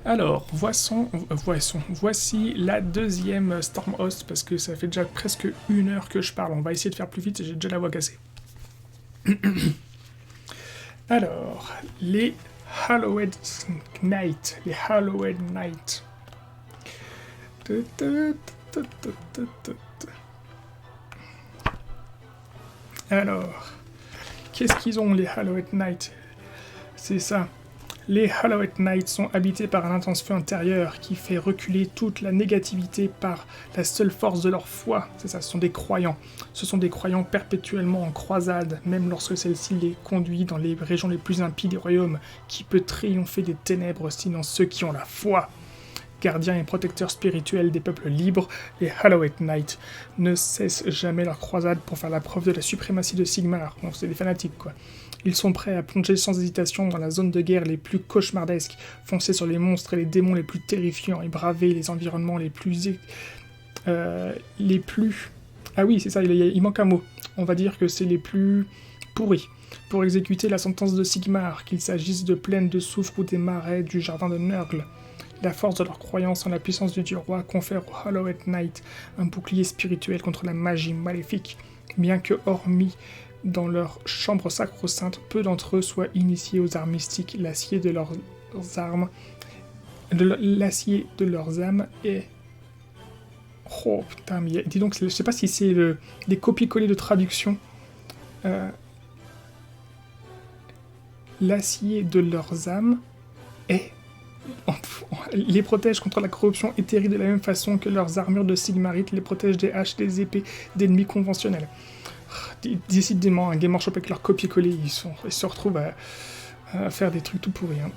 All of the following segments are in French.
Alors, voici la deuxième Stormhost, parce que ça fait déjà presque 1 heure que je parle. On va essayer de faire plus vite, j'ai déjà la voix cassée. Alors, les Hallowed Knight. Alors, qu'est-ce qu'ils ont les Hallowed Knight? C'est ça. Les Hallowed Knights sont habités par un intense feu intérieur qui fait reculer toute la négativité par la seule force de leur foi. C'est ça, ce sont des croyants. Ce sont des croyants perpétuellement en croisade, même lorsque celle-ci les conduit dans les régions les plus impies des royaumes. Qui peut triompher des ténèbres sinon ceux qui ont la foi? Gardiens et protecteurs spirituels des peuples libres, les Hallowed Knights ne cessent jamais leur croisade pour faire la preuve de la suprématie de Sigmar. Bon, c'est des fanatiques, quoi. Ils sont prêts à plonger sans hésitation dans la zone de guerre les plus cauchemardesques, foncer sur les monstres et les démons les plus terrifiants et braver les environnements les plus... Ah oui, c'est ça, il manque un mot. On va dire que c'est les plus pourris. Pour exécuter la sentence de Sigmar, qu'il s'agisse de plaines de soufre ou des marais du jardin de Nurgle. La force de leur croyance en la puissance du dieu roi confère aux Hallowed Knights un bouclier spirituel contre la magie maléfique, bien que, hormis dans leur chambre sacro-sainte, peu d'entre eux soient initiés aux arts mystiques. L'acier de leurs âmes est... Oh putain, mais dis donc, je sais pas si c'est des copier-coller de traduction. L'acier de leurs âmes est... les protège contre la corruption éthérique de la même façon que leurs armures de Sigmarite les protègent des haches, des épées, d'ennemis conventionnels. Décidément, un Game Workshop avec leur copier-coller, ils se retrouvent à faire des trucs tout pourris. Hein.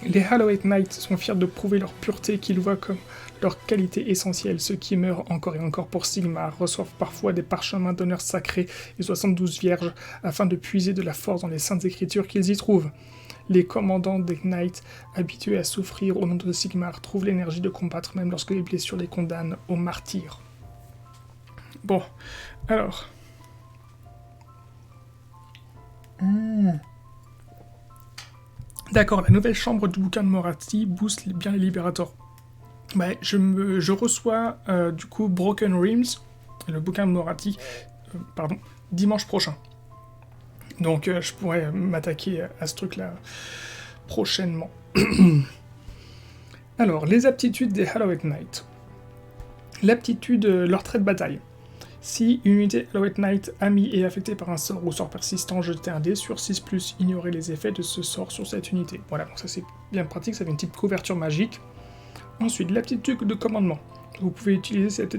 Les Hallowed Knights sont fiers de prouver leur pureté qu'ils voient comme leur qualité essentielle. Ceux qui meurent encore et encore pour Sigmar reçoivent parfois des parchemins d'honneur sacrés et 72 vierges afin de puiser de la force dans les saintes écritures qu'ils y trouvent. Les commandants des Knights, habitués à souffrir au nom de Sigmar, trouvent l'énergie de combattre même lorsque les blessures les condamnent au martyre. Bon, alors... D'accord, la nouvelle chambre du bouquin de Moratti booste bien les Libérators. Bah, je reçois du coup Broken Realms, le bouquin de Moratti, dimanche prochain. Donc je pourrais m'attaquer à ce truc-là prochainement. Alors, les aptitudes des Hallowed Knights. L'aptitude, leur trait de bataille. Si une unité Hallowed Knight amie est affectée par un sort ou sort persistant, jetez un dé sur 6+, ignorez les effets de ce sort sur cette unité. Voilà, donc ça c'est bien pratique, ça fait une petite couverture magique. Ensuite, l'aptitude de commandement. Vous pouvez utiliser cette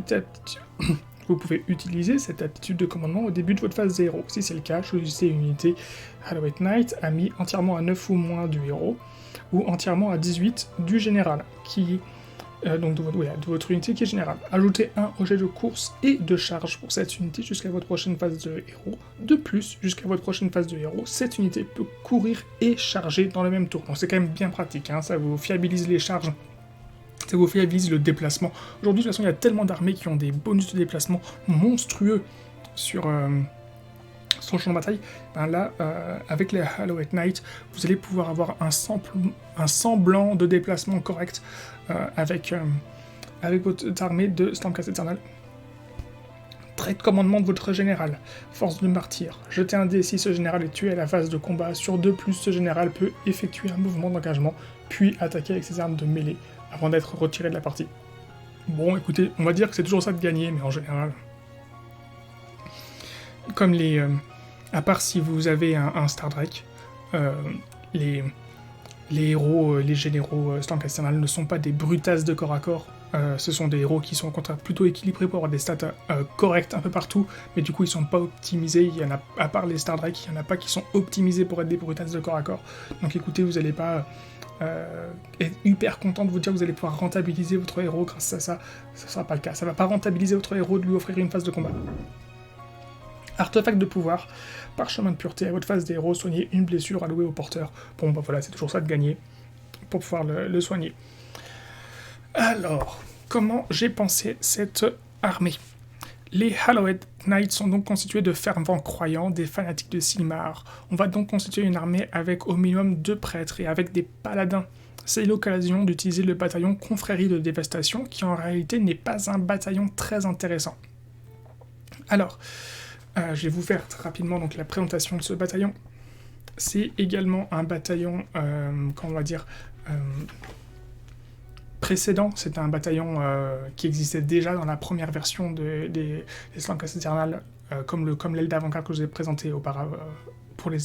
aptitude de commandement au début de votre phase de héros. Si c'est le cas, choisissez une unité Hallowed Knight amie entièrement à 9 ou moins du héros, ou entièrement à 18 du général, donc de votre unité qui est générale. Ajoutez un au jet de course et de charge pour cette unité jusqu'à votre prochaine phase de héros. De plus, jusqu'à votre prochaine phase de héros, cette unité peut courir et charger dans le même tour. Donc c'est quand même bien pratique, hein, ça vous fiabilise les charges, ça vous fiabilise le déplacement. Aujourd'hui, de toute façon, il y a tellement d'armées qui ont des bonus de déplacement monstrueux sur son champ de bataille. Ben là, avec les Hallowed Knights, vous allez pouvoir avoir un semblant de déplacement correct avec votre armée de Stormcast Eternal. Trait de commandement de votre général. Force du martyr. Jetez un dé si ce général est tué à la phase de combat. Sur 2+, ce général peut effectuer un mouvement d'engagement, puis attaquer avec ses armes de mêlée, avant d'être retiré de la partie. Bon, écoutez, on va dire que c'est toujours ça de gagner, mais en général... Comme les... à part si vous avez un Star Drake, les héros, les généraux Stormcast Eternal ne sont pas des brutasses de corps à corps. Ce sont des héros qui sont au contraire plutôt équilibrés pour avoir des stats correctes un peu partout, mais du coup ils sont pas optimisés. Il y en a, à part les Star Drake, il y en a pas qui sont optimisés pour être des brutasses de corps à corps. Donc écoutez, vous allez pas être hyper content de vous dire que vous allez pouvoir rentabiliser votre héros grâce à ça. Ça sera pas le cas. Ça va pas rentabiliser votre héros de lui offrir une phase de combat. Artefact de pouvoir, parchemin de pureté, à votre phase des héros, soignez une blessure allouée au porteur. Bon, bah voilà, c'est toujours ça de gagner pour pouvoir le soigner. Alors, comment j'ai pensé cette armée? Les Hallowed Knights sont donc constitués de fervents croyants, des fanatiques de Sigmar. On va donc constituer une armée avec au minimum 2 prêtres et avec des paladins c'est l'occasion d'utiliser le bataillon Confrérie de Dévastation, qui en réalité n'est pas un bataillon très intéressant. Alors, je vais vous faire rapidement donc, la présentation de ce bataillon. C'est également un bataillon, comment on va dire, précédent. C'est un bataillon qui existait déjà dans la première version des Slancast Eternal, comme l'aile d'avant-garde que je vous ai présenté auparavant pour les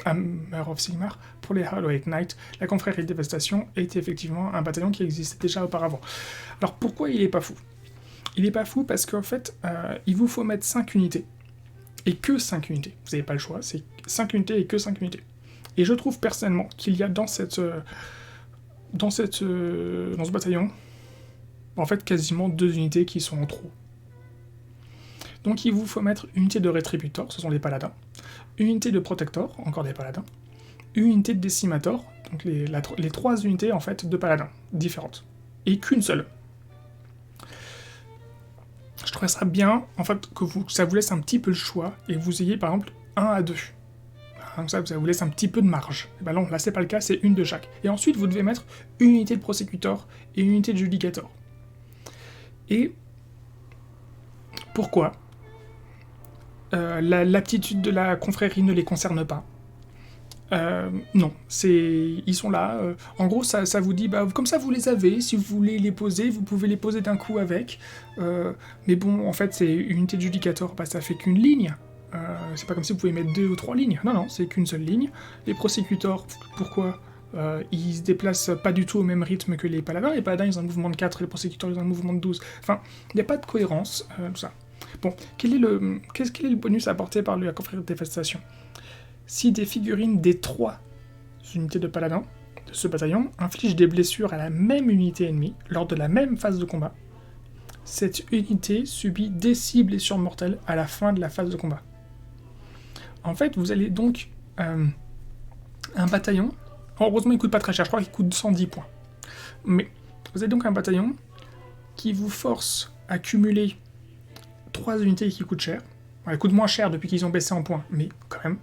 Hammer of Sigmar. Pour les Hallowed Knight, la confrérie de Dévastation est effectivement un bataillon qui existait déjà auparavant. Alors pourquoi il est pas fou? Il est pas fou parce qu'en fait, il vous faut mettre 5 unités. Et que 5 unités. Vous n'avez pas le choix, c'est 5 unités et que 5 unités. Et je trouve personnellement qu'il y a dans ce bataillon, en fait, quasiment 2 unités qui sont en trop. Donc il vous faut mettre une unité de Rétributor, ce sont des paladins, une unité de Protector, encore des paladins, une unité de Decimator, donc les 3 unités en fait de paladins différentes, et qu'une seule. Je trouverais ça bien, en fait, que ça vous laisse un petit peu le choix, et vous ayez par exemple 1 à 2. Comme ça vous laisse un petit peu de marge. Et ben non, là c'est pas le cas, c'est une de chaque. Et ensuite vous devez mettre une unité de Prosecutor et une unité de Judicator. Et pourquoi l'aptitude de la confrérie ne les concerne pas. Non, ils sont là. En gros, ça vous dit, comme ça vous les avez, si vous voulez les poser, vous pouvez les poser d'un coup avec. Mais bon, en fait, c'est une unité de Judicator, ça fait qu'une ligne. C'est pas comme si vous pouvez mettre 2 ou 3 lignes. Non, c'est qu'une seule ligne. Les Prosecutors, pourquoi ils se déplacent pas du tout au même rythme que les paladins. Les paladins, ils ont un mouvement de 4, les Prosecutors, ils ont un mouvement de 12. Enfin, il n'y a pas de cohérence, tout ça. Bon, quel est le bonus apporté par la confrérie de Dévastation? Si des figurines des 3 unités de paladins de ce bataillon infligent des blessures à la même unité ennemie lors de la même phase de combat, cette unité subit des 6 blessures mortelles à la fin de la phase de combat. En fait, vous allez donc un bataillon. Heureusement, il coûte pas très cher, je crois qu'il coûte 110 points. Mais vous avez donc un bataillon qui vous force à cumuler 3 unités qui coûtent cher. Elles coûtent moins cher depuis qu'ils ont baissé en points, mais quand même.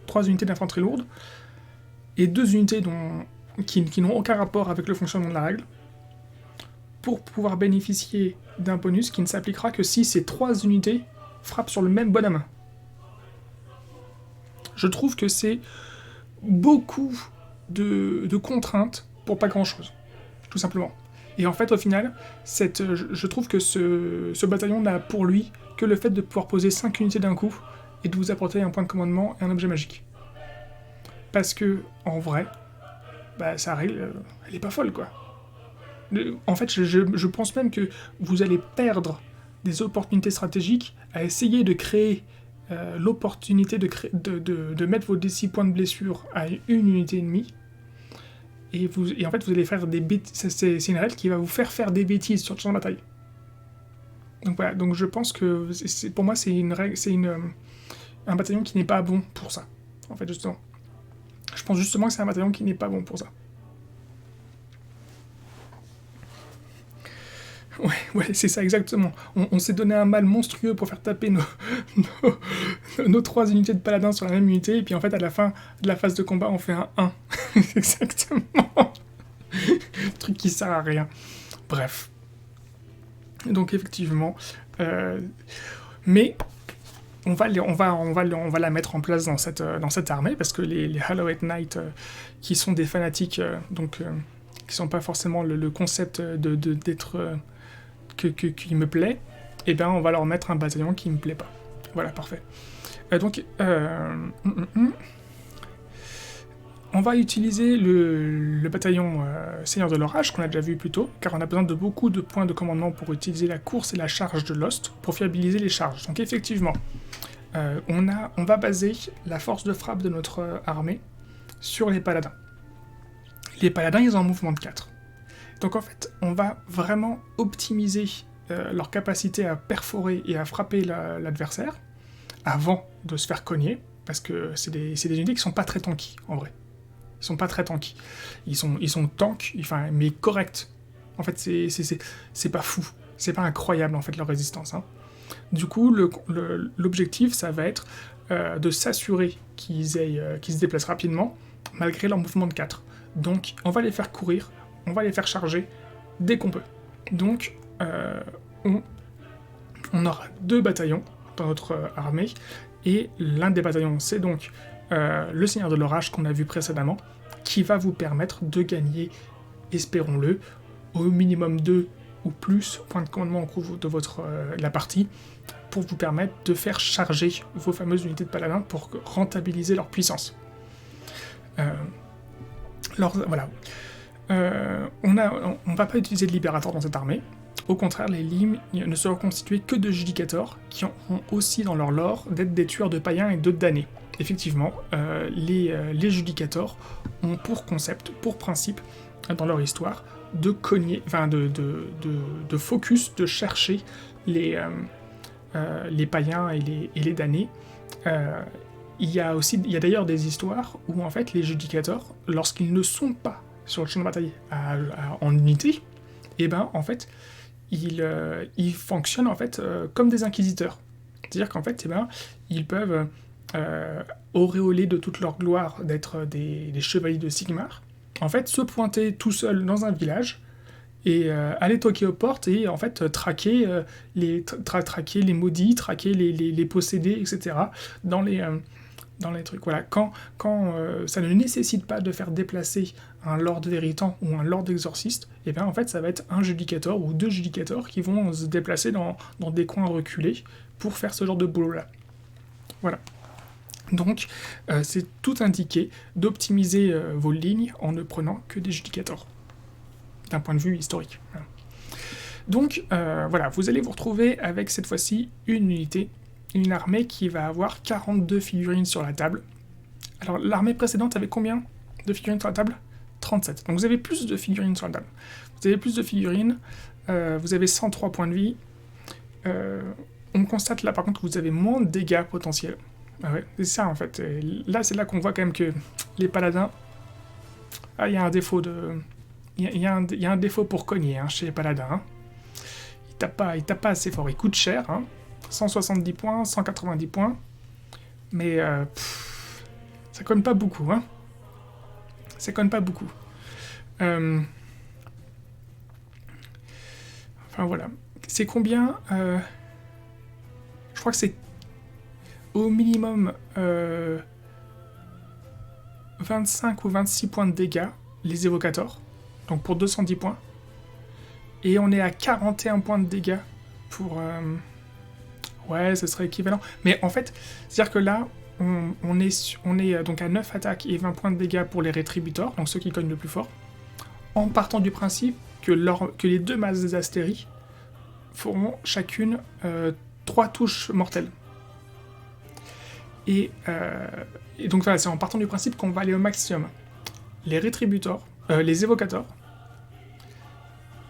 3 unités d'infanterie lourde, et 2 unités qui n'ont aucun rapport avec le fonctionnement de la règle, pour pouvoir bénéficier d'un bonus qui ne s'appliquera que si ces 3 unités frappent sur le même bonhomme. Je trouve que c'est beaucoup de contraintes pour pas grand-chose, tout simplement. Et en fait, au final, je trouve que ce bataillon n'a pour lui que le fait de pouvoir poser 5 unités d'un coup et de vous apporter un point de commandement et un objet magique. Parce que, en vrai, sa règle, elle est pas folle, quoi. En fait, je pense même que vous allez perdre des opportunités stratégiques à essayer de créer l'opportunité de mettre vos D6 points de blessure à une unité ennemie. Et en fait, vous allez faire des bêtises. C'est une règle qui va vous faire des bêtises sur le champ de bataille. Donc voilà, donc je pense que pour moi, c'est un bataillon qui n'est pas bon pour ça. En fait, justement. Je pense justement que c'est un bataillon qui n'est pas bon pour ça. Ouais, c'est ça exactement. On s'est donné un mal monstrueux pour faire taper nos 3 unités de paladins sur la même unité, et puis en fait, à la fin de la phase de combat, on fait un 1. Exactement. Truc qui sert à rien. Bref. Donc effectivement, mais on va la mettre en place dans cette armée, parce que les Hallowed Knight qui sont des fanatiques, qui sont pas forcément le concept d'être qui me plaît, et ben on va leur mettre un bataillon qui me plaît pas. Voilà, parfait. On va utiliser le bataillon Seigneur de l'Orage, qu'on a déjà vu plus tôt, car on a besoin de beaucoup de points de commandement pour utiliser la course et la charge de Lost, pour fiabiliser les charges. Donc effectivement, on va baser la force de frappe de notre armée sur les paladins. Les paladins, ils ont un mouvement de 4. Donc en fait, on va vraiment optimiser leur capacité à perforer et à frapper l'adversaire, avant de se faire cogner, parce que c'est des unités qui sont pas très tanky, en vrai. Ils sont pas très tanky. Ils sont tank, mais corrects. En fait, c'est pas fou. C'est pas incroyable, en fait, leur résistance. Hein. Du coup, l'objectif, ça va être de s'assurer qu'ils se déplacent rapidement, malgré leur mouvement de 4. Donc on va les faire courir, on va les faire charger dès qu'on peut. Donc on aura 2 bataillons dans notre armée, et l'un des bataillons, c'est donc le Seigneur de l'Orage qu'on a vu précédemment, qui va vous permettre de gagner, espérons-le, au minimum 2 ou plus points de commandement au cours de la partie, pour vous permettre de faire charger vos fameuses unités de paladins pour rentabiliser leur puissance. Voilà. On ne va pas utiliser de libérateur dans cette armée. Au contraire, les lignes ne seront constituées que de judicators, qui ont aussi dans leur lore d'être des tueurs de païens et de damnés. Effectivement, les judicators ont pour concept, pour principe, dans leur histoire, de cogner, enfin de focus, de chercher les païens et les damnés. Il y a d'ailleurs des histoires où en fait les judicators, lorsqu'ils ne sont pas sur le champ de bataille en unité, et ben en fait ils fonctionnent en fait comme des inquisiteurs. C'est-à-dire qu'en fait ils peuvent auréolés de toute leur gloire d'être des chevaliers de Sigmar, en fait se pointer tout seul dans un village et aller toquer aux portes et en fait traquer les maudits, traquer les possédés, etc. dans les trucs. Voilà, quand ça ne nécessite pas de faire déplacer un lord héritant ou un lord exorciste, et bien en fait ça va être un judicator ou 2 judicators qui vont se déplacer dans des coins reculés pour faire ce genre de boulot-là. Voilà. Donc c'est tout indiqué d'optimiser vos lignes en ne prenant que des judicators, d'un point de vue historique. Voilà. Donc voilà, vous allez vous retrouver avec cette fois-ci une unité, une armée qui va avoir 42 figurines sur la table. Alors l'armée précédente avait combien de figurines sur la table ? 37. Donc vous avez plus de figurines sur la table. Vous avez plus de figurines, vous avez 103 points de vie. On constate là par contre que vous avez moins de dégâts potentiels. Ah ouais, c'est ça en fait. Et là c'est là qu'on voit quand même que les paladins... Ah, il y a un défaut de... Il y a un défaut pour cogner chez les paladins. Hein. Ils tapent pas assez fort. Ils coûtent cher. Hein. 170 points, 190 points. Mais ça cogne pas beaucoup. Hein. Ça cogne pas beaucoup. Enfin voilà. C'est combien je crois que c'est au minimum 25 ou 26 points de dégâts, les évocators. Donc pour 210 points. Et on est à 41 points de dégâts pour... Ouais, ce serait équivalent. Mais en fait, c'est-à-dire que là, on est donc à 9 attaques et 20 points de dégâts pour les rétributors, donc ceux qui cognent le plus fort, en partant du principe que les 2 masses des astéries feront chacune 3 touches mortelles. Et donc voilà, c'est en partant du principe qu'on va aller au maximum. Les rétributors, les évocators,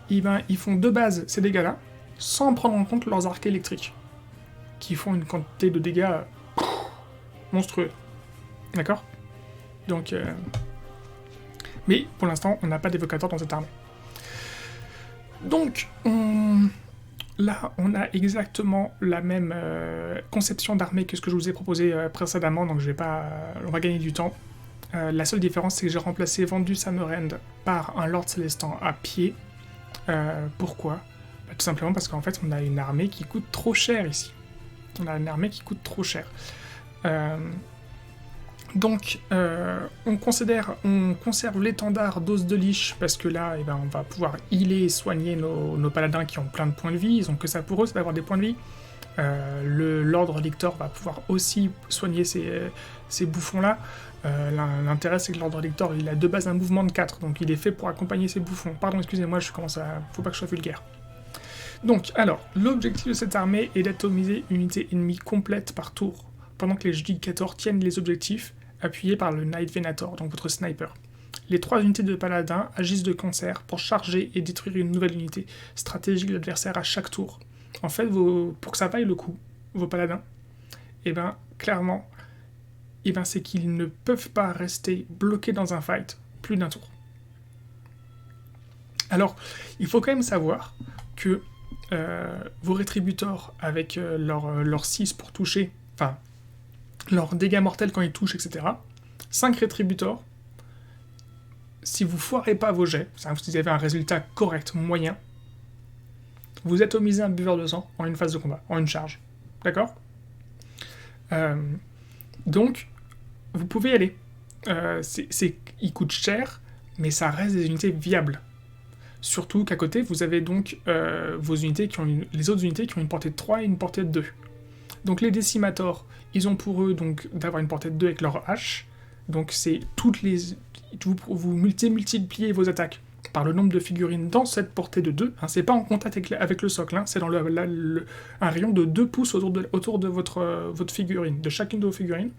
ils font de base ces dégâts-là, sans prendre en compte leurs arcs électriques, qui font une quantité de dégâts monstrueux. D'accord ? Donc... Mais pour l'instant, on n'a pas d'évocateur dans cette armée. Donc, là, on a exactement la même conception d'armée que ce que je vous ai proposé précédemment, donc je vais pas... on va gagner du temps. La seule différence, c'est que j'ai remplacé Vandus Hammerhand par un Lord Célestin à pied. Pourquoi ? Tout simplement parce qu'en fait, on a une armée qui coûte trop cher ici. On a une armée qui coûte trop cher. Donc, on conserve l'étendard d'os de liche, parce que là, on va pouvoir healer et soigner nos paladins qui ont plein de points de vie. Ils ont que ça pour eux, c'est d'avoir des points de vie. L'ordre lictor va pouvoir aussi soigner ces bouffons-là. L'intérêt, c'est que l'ordre lictor, il a de base un mouvement de 4, donc il est fait pour accompagner ces bouffons. Pardon, excusez-moi, faut pas que je sois vulgaire. Donc, alors, l'objectif de cette armée est d'atomiser une unité ennemie complète par tour, pendant que les judicators tiennent les objectifs, appuyés par le Knight Venator, donc votre sniper. Les 3 unités de paladins agissent de concert pour charger et détruire une nouvelle unité stratégique de l'adversaire à chaque tour. En fait, pour que ça vaille le coup, vos paladins, clairement, c'est qu'ils ne peuvent pas rester bloqués dans un fight plus d'un tour. Alors, il faut quand même savoir que vos rétributors, avec leur 6 pour toucher, enfin, leurs dégâts mortels quand ils touchent, etc., 5 rétributors, si vous foirez pas vos jets, si vous avez un résultat correct, moyen, vous atomisez un buveur de sang en une phase de combat, en une charge. D'accord ? Donc, vous pouvez y aller. Il coûte cher, mais ça reste des unités viables. Surtout qu'à côté, vous avez donc vos unités les autres unités qui ont une portée de 3 et une portée de 2. Donc les décimators, ils ont pour eux donc d'avoir une portée de 2 avec leur hache. Donc c'est vous multipliez vos attaques par le nombre de figurines dans cette portée de 2. Hein, c'est pas en contact avec le socle, hein, c'est dans un rayon de 2 pouces autour de votre figurine, de chacune de vos figurines.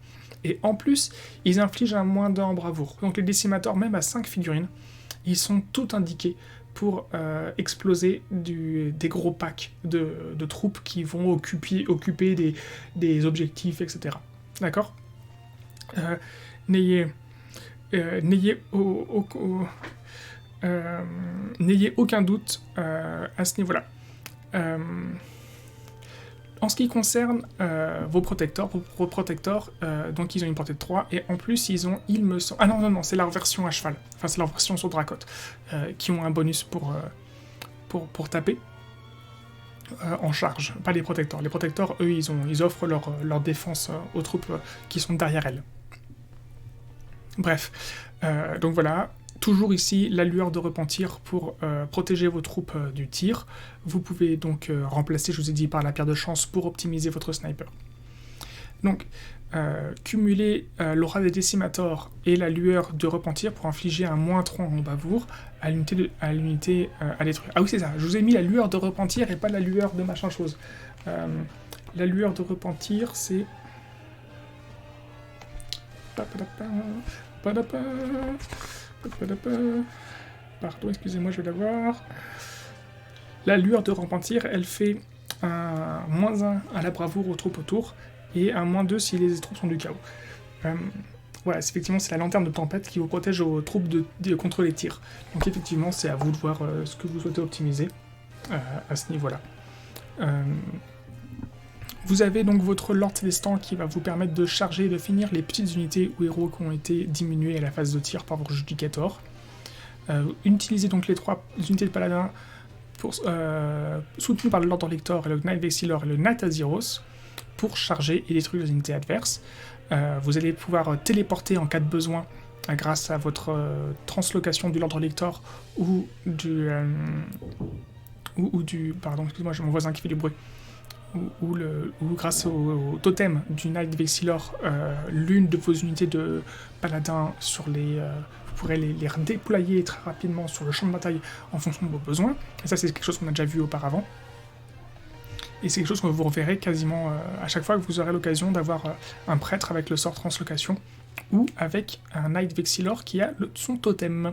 Et en plus, ils infligent un moins 1 en bravoure. Donc les décimators, même à 5 figurines, ils sont tout indiqués pour exploser des gros packs de troupes qui vont occuper des objectifs, etc. D'accord ? N'ayez aucun doute à ce niveau-là. En ce qui concerne vos protecteurs, donc ils ont une portée de 3, et en plus ils ont, il me semble... Ah non, c'est leur version à cheval, enfin c'est leur version sur Dracoth, qui ont un bonus pour taper en charge, pas les protecteurs. Les protecteurs, eux, ils offrent leur défense aux troupes qui sont derrière elles. Bref, donc voilà, toujours ici la lueur de repentir pour protéger vos troupes du tir. Vous pouvez donc remplacer, je vous ai dit, par la pierre de chance pour optimiser votre sniper. Donc, cumuler l'aura des décimators et la lueur de repentir pour infliger un moins 3 en bavoure à l'unité à détruire. Ah oui, c'est ça, je vous ai mis la lueur de repentir et pas la lueur de machin chose. La lueur de repentir, c'est... Pardon, excusez-moi, je vais la voir. La lueur de repentir, elle fait un moins 1 à la bravoure aux troupes autour, et un moins 2 si les troupes sont du chaos. Voilà, effectivement, c'est la lanterne de tempête qui vous protège aux troupes contre les tirs. Donc effectivement, c'est à vous de voir ce que vous souhaitez optimiser à ce niveau-là. Vous avez donc votre Lord Célestant qui va vous permettre de charger et de finir les petites unités ou héros qui ont été diminués à la phase de tir par vos Judicator. Utilisez donc les 3 unités de paladin soutenues par le Lord Lector et le Knight Vexillor et le Knight Azyros pour charger et détruire les unités adverses. Vous allez pouvoir téléporter en cas de besoin grâce à votre translocation du Lord Lector ou du... Pardon, excusez-moi, j'ai mon voisin qui fait du bruit. Ou grâce au totem du Knight Vexillor, l'une de vos unités de paladin vous pourrez les redéployer très rapidement sur le champ de bataille en fonction de vos besoins. Et ça, c'est quelque chose qu'on a déjà vu auparavant. Et c'est quelque chose que vous reverrez quasiment à chaque fois que vous aurez l'occasion d'avoir un prêtre avec le sort translocation ou avec un Knight Vexillor qui a son totem.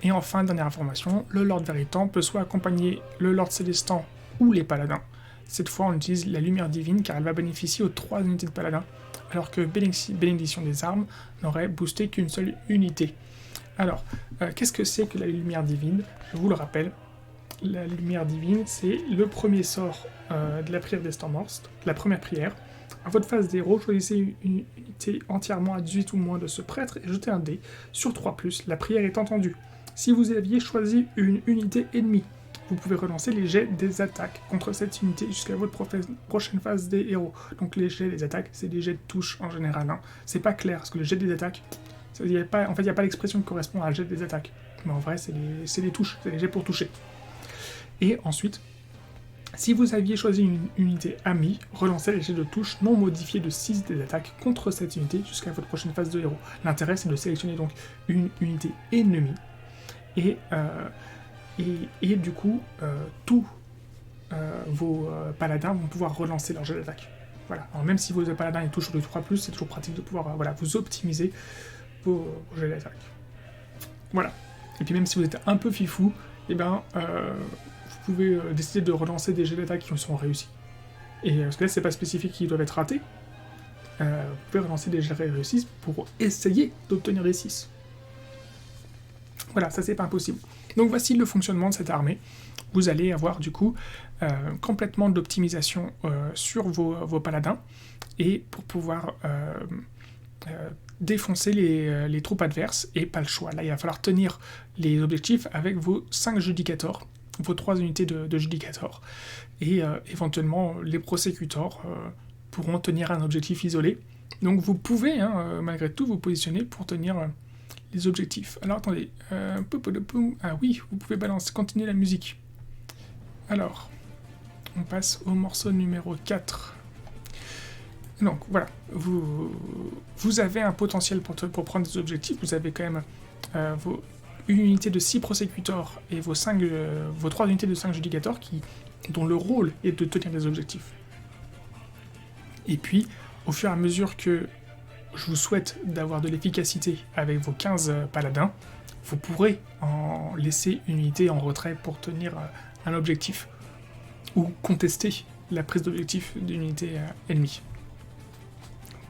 Et enfin, dernière information, le Lord Veritant peut soit accompagner le Lord Célestant ou les paladins. Cette fois, on utilise la lumière divine car elle va bénéficier aux 3 unités de paladin, alors que bénédiction des armes n'aurait boosté qu'une seule unité. Alors, qu'est-ce que c'est que la lumière divine ? Je vous le rappelle, la lumière divine, c'est le premier sort de la prière des Stormlords, la première prière. À votre phase d'héros, choisissez une unité entièrement à 18 ou moins de ce prêtre et jetez un dé sur 3+, la prière est entendue. Si vous aviez choisi une unité ennemie, vous pouvez relancer les jets des attaques contre cette unité jusqu'à votre prochaine phase des héros. Donc les jets des attaques, c'est des jets de touche en général. Hein. C'est pas clair, parce que le jet des attaques, il n'y a pas l'expression qui correspond à un jet des attaques. Mais en vrai, c'est des touches, c'est des jets pour toucher. Et ensuite, si vous aviez choisi une unité amie, relancez les jets de touche non modifiés de 6 des attaques contre cette unité jusqu'à votre prochaine phase de héros. L'intérêt, c'est de sélectionner donc une unité ennemie. Et du coup, tous vos paladins vont pouvoir relancer leur jet d'attaque. Voilà. Alors même si vos paladins ils touchent le 3+, c'est toujours pratique de pouvoir vous optimiser vos jets d'attaque. Voilà. Et puis même si vous êtes un peu fifou, eh ben, vous pouvez décider de relancer des jets d'attaque qui sont réussis. Et parce que là, c'est pas spécifique qu'ils doivent être ratés. Vous pouvez relancer des jets réussis pour essayer d'obtenir des 6. Voilà, ça c'est pas impossible. Donc voici le fonctionnement de cette armée. Vous allez avoir du coup complètement d'optimisation sur vos paladins, et pour pouvoir défoncer les troupes adverses, et pas le choix. Là, il va falloir tenir les objectifs avec vos 5 Judicators, vos 3 unités de Judicators, et éventuellement les Prosecutors pourront tenir un objectif isolé. Donc vous pouvez, malgré tout, vous positionner pour tenir les objectifs. Alors attendez, ah oui, vous pouvez continuer la musique. Alors, on passe au morceau numéro 4. Donc voilà, vous avez un potentiel pour prendre des objectifs, vous avez quand même une unité de 6 Prosecutors et vos 3 unités de 5 Judicators dont le rôle est de tenir des objectifs. Et puis, au fur et à mesure que je vous souhaite d'avoir de l'efficacité avec vos 15 paladins, vous pourrez en laisser une unité en retrait pour tenir un objectif, ou contester la prise d'objectif d'une unité ennemie.